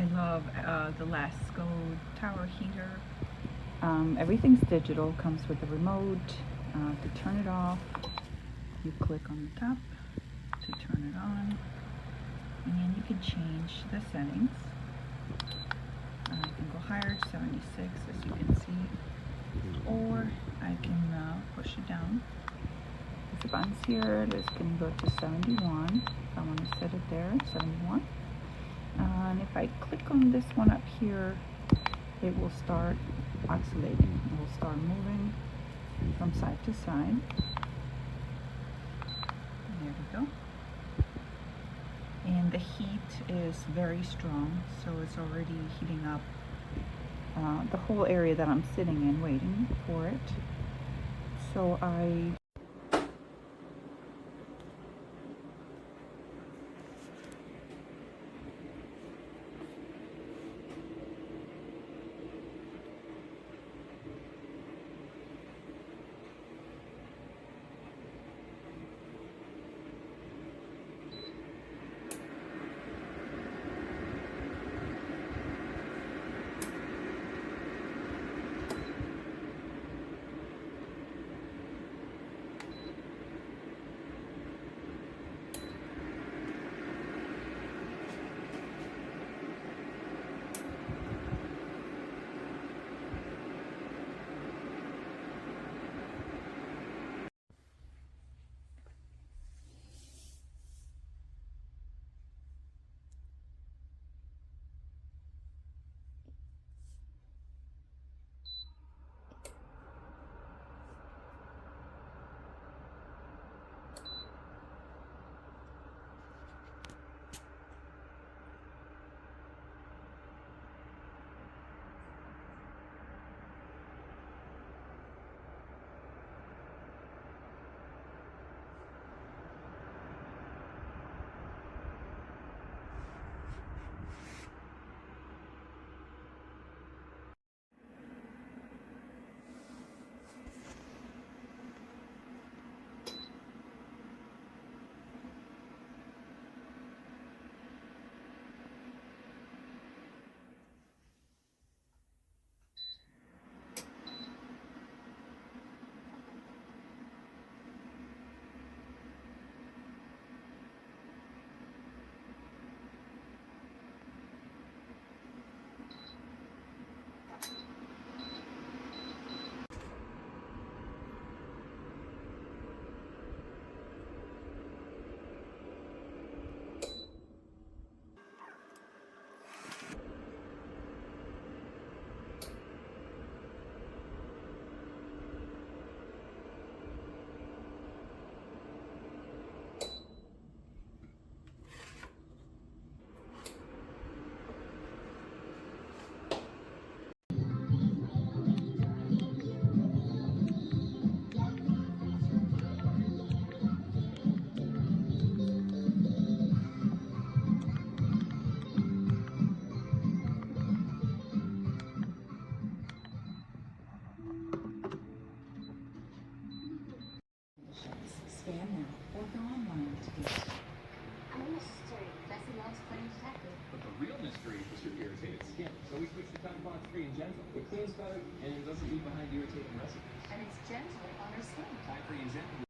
I love the Lasko tower heater. Everything's digital, comes with a remote to turn it off. You click on the top to turn it on, and you can change the settings. I can go higher, 76 as you can see, or I can push it down. There's the buttons here. This can go to 71 if I want to set it there, 71. And if I click on this one up here, it will start oscillating. It will start moving from side to side. There we go. And the heat is very strong, so it's already heating up the whole area that I'm sitting in waiting for it. So scan now or go online to get it. But the real mystery is your irritated skin. So we switched to Tipover Free and Gentle. It cleans better and it doesn't leave behind irritating recipes. And it's gentle on her skin. Time Free and Gentle